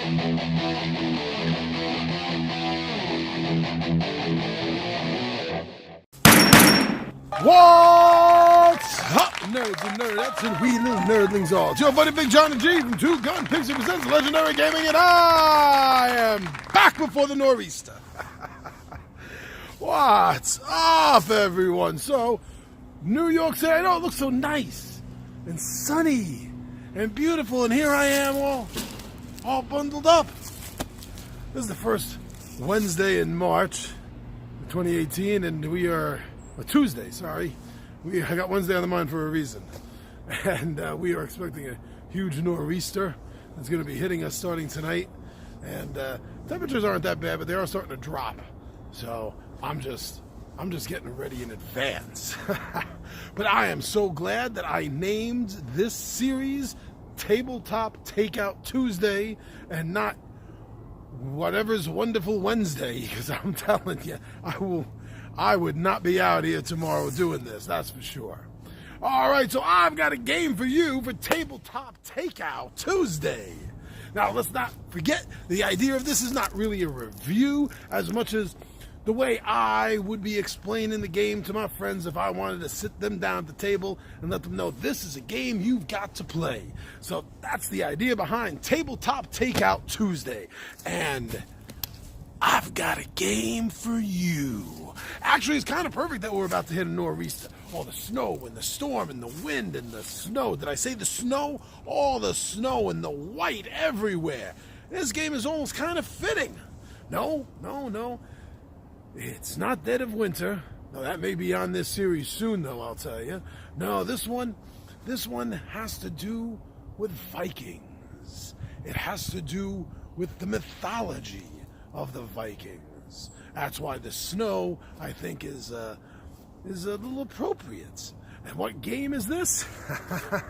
What's up, nerds and nerdettes and wee little nerdlings all? It's your buddy Big John and G from Two Gun Pixie presents Legendary Gaming, and I am back before the nor'easter. What's up, everyone? So, New York City, I know it looks so nice and sunny and beautiful, and here I am all bundled up. This is the first Wednesday in March 2018, and we are... Tuesday, sorry. I got Wednesday on the mind for a reason. And we are expecting a huge nor'easter that's going to be hitting us starting tonight. And temperatures aren't that bad, but they are starting to drop. So I'm just getting ready in advance. But I am so glad that I named this series Tabletop Takeout Tuesday and not Whatever's Wonderful Wednesday, because I'm telling you, I would not be out here tomorrow doing this, that's for sure. All right, so I've got a game for you for Tabletop Takeout Tuesday. Now, let's not forget, the idea of this is not really a review as much as the way I would be explaining the game to my friends if I wanted to sit them down at the table and let them know this is a game you've got to play. So that's the idea behind Tabletop Takeout Tuesday. And I've got a game for you. Actually, it's kind of perfect that we're about to hit a nor'easter. All the snow and the storm and the wind and the snow. Did I say the snow? All the snow and the white everywhere. This game is almost kind of fitting. No. It's not Dead of Winter. No, that may be on this series soon, though, I'll tell you. No, this one has to do with Vikings. It has to do with the mythology of the Vikings. That's why the snow, I think, is a little appropriate. And what game is this?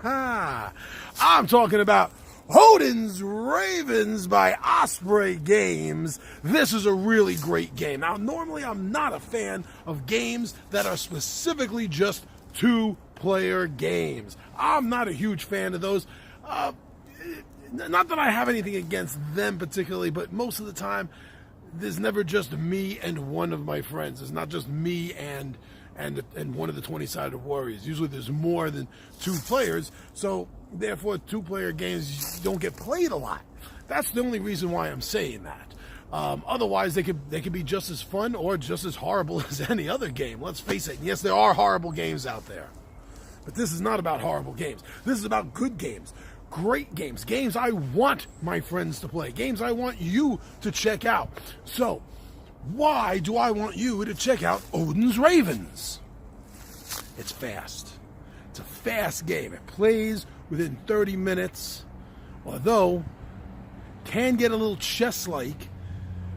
I'm talking about Odin's Ravens by Osprey Games. This is a really great game. Now, normally I'm not a fan of games that are specifically just two-player games. I'm not a huge fan of those. Not that I have anything against them particularly, but most of the time, there's never just me and one of my friends. It's not just me and one of the 20-sided warriors. Usually there's more than two players, so therefore two-player games don't get played a lot. That's the only reason why I'm saying that. Otherwise, they could be just as fun or just as horrible as any other game. Let's face it. Yes, there are horrible games out there, but this is not about horrible games. This is about good games. Great games. Games I want my friends to play. Games I want you to check out. So, why do I want you to check out Odin's Ravens? It's fast. It's a fast game. It plays within 30 minutes, although can get a little chess-like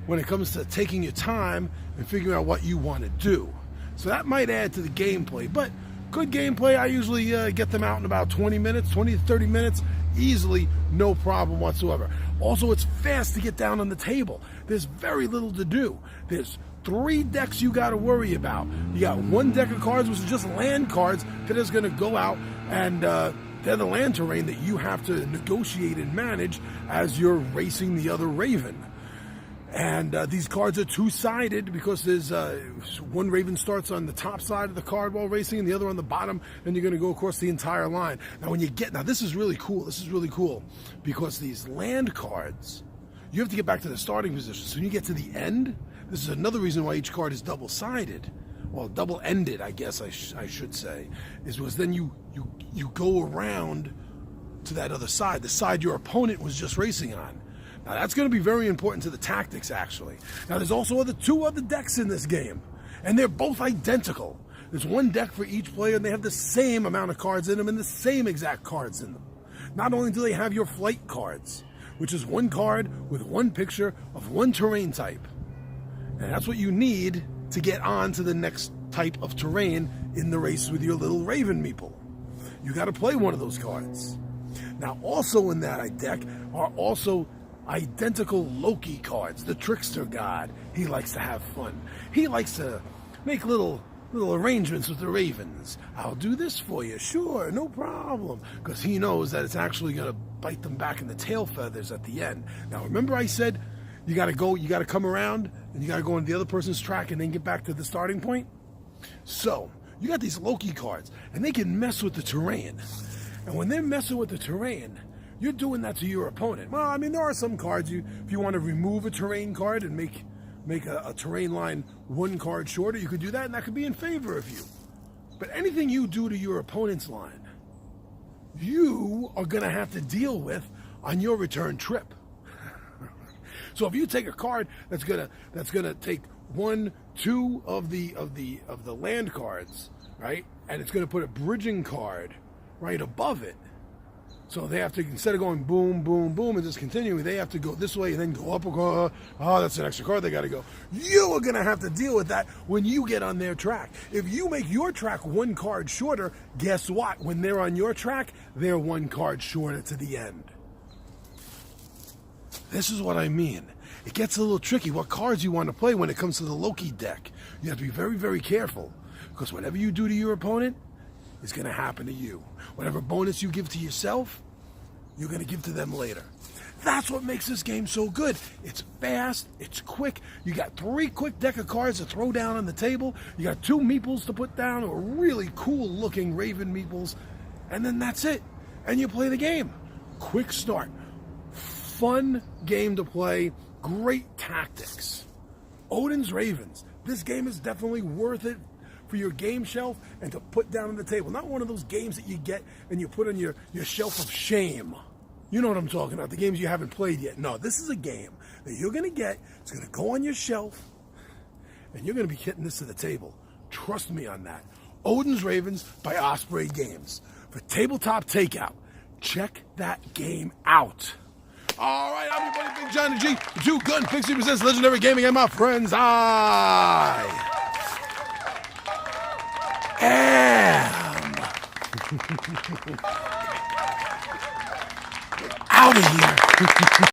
when it comes to taking your time and figuring out what you want to do. So that might add to the gameplay, but good gameplay, I usually get them out in about 20 to 30 minutes, easily, no problem whatsoever. Also, it's fast to get down on the table. There's very little to do. There's 3 decks you got to worry about. You got 1 deck of cards, which is just land cards, that is going to go out, and they're the land terrain that you have to negotiate and manage as you're racing the other Raven. And these cards are two-sided because there's one Raven starts on the top side of the card while racing and the other on the bottom, and you're going to go across the entire line. Now, this is really cool. This is really cool because these land cards, you have to get back to the starting position. So when you get to the end, this is another reason why each card is double-sided. Well, double-ended, I guess I should say, is because then you go around to that other side, the side your opponent was just racing on. Now, that's going to be very important to the tactics, actually. Now, there's also 2 other decks in this game, and they're both identical. There's 1 deck for each player, and they have the same amount of cards in them and the same exact cards in them. Not only do they have your flight cards, which is 1 card with 1 picture of 1 terrain type. And that's what you need to get on to the next type of terrain in the race with your little Raven meeple. You got to play one of those cards. Now, also in that deck are also identical Loki cards, the trickster god. He likes to have fun. He likes to make little little arrangements with the ravens. I'll do this for you, sure, no problem. Because he knows that it's actually going to bite them back in the tail feathers at the end. Now, remember I said you got to come around and you got to go on the other person's track and then get back to the starting point? So, you got these Loki cards, and they can mess with the terrain. And when they're messing with the terrain, you're doing that to your opponent. Well, I mean, there are some cards, if you want to remove a terrain card and make a terrain line one card shorter, you could do that, and that could be in favor of you. But anything you do to your opponent's line, you are going to have to deal with on your return trip. So if you take a card that's gonna take 1, 2 of the land cards, right, and it's gonna put a bridging card right above it. So they have to, instead of going boom, boom, boom, and just continuing, they have to go this way and then go up or go, oh, that's an extra card, they got to go. You are going to have to deal with that when you get on their track. If you make your track one card shorter, guess what? When they're on your track, they're one card shorter to the end. This is what I mean. It gets a little tricky what cards you want to play when it comes to the Loki deck. You have to be very, very careful, because whatever you do to your opponent is going to happen to you. Whatever bonus you give to yourself, you're going to give to them later. That's what makes this game so good. It's fast, it's quick. You got 3 quick deck of cards to throw down on the table. You got 2 meeples to put down, or really cool looking Raven meeples, and then that's it. And you play the game. Quick start. Fun game to play. Great tactics. Odin's Ravens. This game is definitely worth it for your game shelf and to put down on the table. Not one of those games that you get and you put on your shelf of shame. You know what I'm talking about, the games you haven't played yet. No, this is a game that you're going to get. It's going to go on your shelf, and you're going to be hitting this to the table. Trust me on that. Odin's Ravens by Osprey Games. For Tabletop Takeout, check that game out. All right, I'm your buddy Big John G. The Two Gun Pixie presents Legendary Gaming, and my friends, I am out of here.